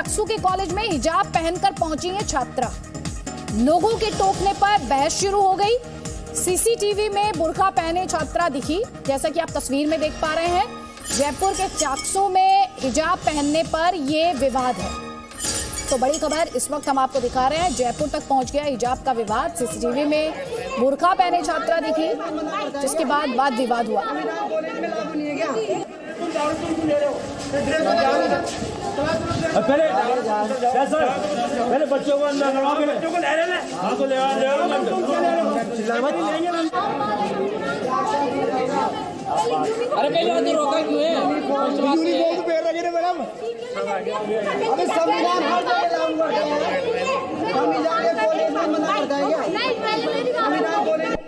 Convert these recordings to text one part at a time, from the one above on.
चाकसू के कॉलेज में हिजाब पहनकर पहुंची है छात्रा। लोगों के टोकने पर बहस शुरू हो गई। सीसीटीवी में बुर्का पहने छात्रा दिखी, जैसा कि आप तस्वीर में देख पा रहे हैं। जयपुर के चाकसू में हिजाब पहनने पर यह विवाद है। तो बड़ी खबर इस वक्त हम आपको दिखा रहे हैं। जयपुर तक पहुंच गया हिजाब का विवाद। सीसीटीवी में बुर्का पहने छात्रा दिखी, जिसके बाद वाद विवाद हुआ। पहले बच्चों को अंदर करवा के बच्चों को ले लेना, हां तो ले आ अरे कहीं आदमी रोका क्यों है? यूरी बहुत पैर लगे रे मैडम। अबे संविधान हर जगह लागू कर दिया है। संविधान के कॉलेज में मना करता है क्या? नहीं, पहले मेरी बात।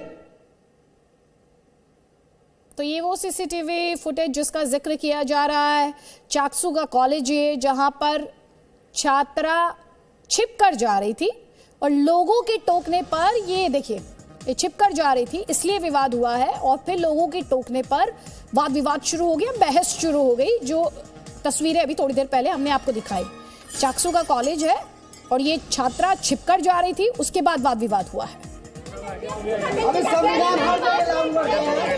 तो ये वो सीसीटीवी फुटेज जिसका जिक्र किया जा रहा है। चाकसू का कॉलेज है, जहां पर छात्रा छिपकर जा रही थी और लोगों के टोकने पर ये देखिए, ये छिपकर जा रही थी, इसलिए विवाद हुआ है। और फिर लोगों के टोकने पर वाद विवाद शुरू हो गया, बहस शुरू हो गई। जो तस्वीरें अभी थोड़ी देर पहले हमने आपको दिखाई, चाकसू का कॉलेज है और ये छात्रा छिपकर जा रही थी, उसके बाद वाद विवाद हुआ है। अबे संविधान हर जगह लागू कर दिया है।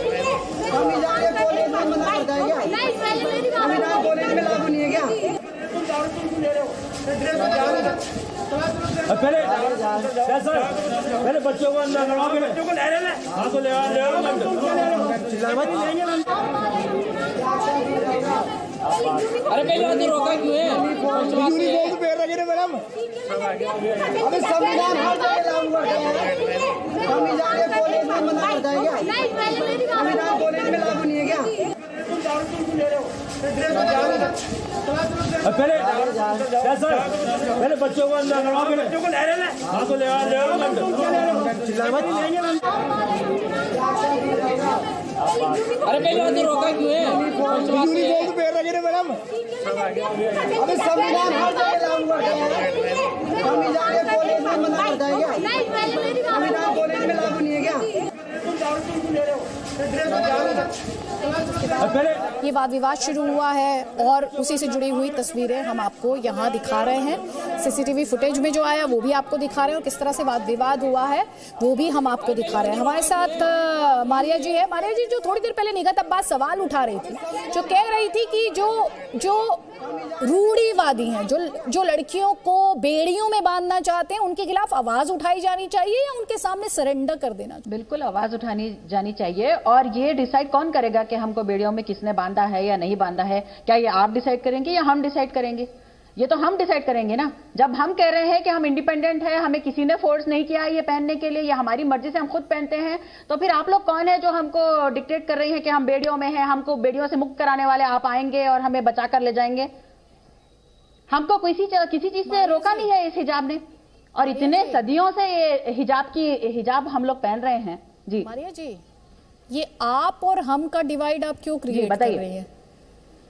संविधान के कॉलेज में मना करता है क्या? नहीं, पहले मेरी बात। संविधान कॉलेज में लागू नहीं है क्या? पहले बच्चों को अंदर करवा के बच्चों को ले लेना, हां तो ले आ अरे कहीं आदमी रोका क्यों है? यूरी बहुत पैर लगे रे मैडम। अबे संविधान हर जगह लागू कर दिया है। संविधान के कॉलेज में मना करता है क्या? नहीं, पहले मेरी बात। संविधान कॉलेज में लागू नहीं है क्या? पहले बच्चों को अंदर करवा के बच्चों को ले लेना, हां तो ले आ अरे कहीं आदमी रोका क्यों है? यूरी बहुत पैर लगे रे मैडम। अबे संविधान हर जगह लागू कर दिया है। संविधान के कॉलेज में मना करता है क्या? नहीं, पहले मेरी बात। संविधान कॉलेज में लागू नहीं है क्या? ये वाद विवाद शुरू हुआ है और उसी से जुड़ी हुई तस्वीरें हम आपको यहाँ दिखा रहे हैं। सीसीटीवी फुटेज में जो आया वो भी आपको दिखा रहे हैं और किस तरह से वाद विवाद हुआ है वो भी हम आपको दिखा रहे हैं। हमारे साथ मारिया जी है। मारिया जी, जो थोड़ी देर पहले निगत अब्बास सवाल उठा रही थी, जो कह रही थी कि जो रूढ़िवादी हैं, जो लड़कियों को बेड़ियों में बांधना चाहते हैं, उनके खिलाफ आवाज उठाई जानी चाहिए या उनके सामने सरेंडर कर देना? बिल्कुल आवाज उठानी जानी चाहिए। और ये डिसाइड कौन करेगा कि हमको बेड़ियों में किसने बांधा है या नहीं बांधा है? क्या ये आप डिसाइड करेंगे या हम डिसाइड करेंगे? ये तो हम डिसाइड करेंगे ना। जब हम कह रहे हैं कि हम इंडिपेंडेंट है, हमें किसी ने फोर्स नहीं किया ये पहनने के लिए, या हमारी मर्जी से हम खुद पहनते हैं, तो फिर आप लोग कौन है जो हमको डिक्टेट कर रही है कि हम बेड़ियों में हैं, हमको बेड़ियों से मुक्त कराने वाले आप आएंगे और हमें बचा कर ले जाएंगे? हमको किसी चीज से रोका नहीं है इस हिजाब ने। और इतने सदियों से ये हिजाब हम लोग पहन रहे हैं। जी मारिया जी, ये आप और हम का डिवाइड आप क्यों क्रिएट कर रही हैं?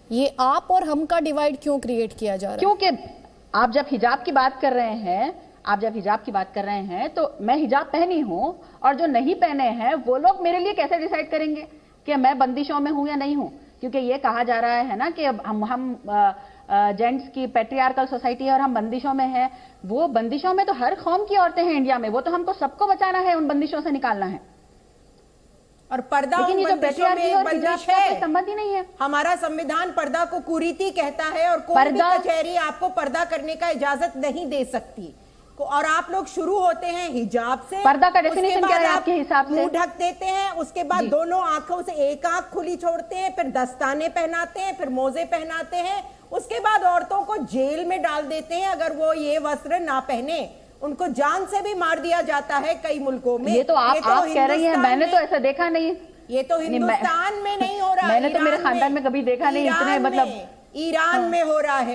ये आप और हम का डिवाइड क्यों क्रिएट किया जा रहा है? क्योंकि आप जब हिजाब की बात कर रहे हैं, तो मैं हिजाब पहनी हूं और जो नहीं पहने हैं वो लोग मेरे लिए कैसे डिसाइड करेंगे कि मैं बंदिशों में हूं या नहीं हूं? क्योंकि ये कहा जा रहा है ना कि हम जेंट्स की पैट्रियार्कल सोसाइटी है और हम बंदिशों में हैं। वो बंदिशों में तो हर कौम की औरतें हैं इंडिया में, वो तो हमको सबको बचाना है, उन बंदिशों से निकालना है। और पर्दा लेकिन ये जो पैट्रियार्की और हिजाब का कोई संबंध ही नहीं है। हमारा संविधान पर्दा को कुरीति कहता है और कोई भी कचहरी आपको पर्दा करने का इजाजत नहीं दे सकती। और आप लोग शुरू होते हैं हिजाब से, पर्दा का डेफिनेशन क्या है आपके हिसाब से? मुंह ढक देते हैं, उसके बाद दोनों आंखों से एक आंख खुली छोड़ते हैं, फिर दस्ताने पहनाते हैं, फिर मोजे पहनाते हैं, उसके बाद औरतों को जेल में डाल देते हैं अगर वो ये वस्त्र ना पहने। उनको जान से भी मार दिया जाता है कई मुल्कों में। ये तो आप कह रही हैं, मैंने तो ऐसा देखा नहीं। ये तो हिंदुस्तान में नहीं हो रहा, मैंने तो मेरे खानदान में कभी देखा नहीं इतने, मतलब ईरान में हो रहा है।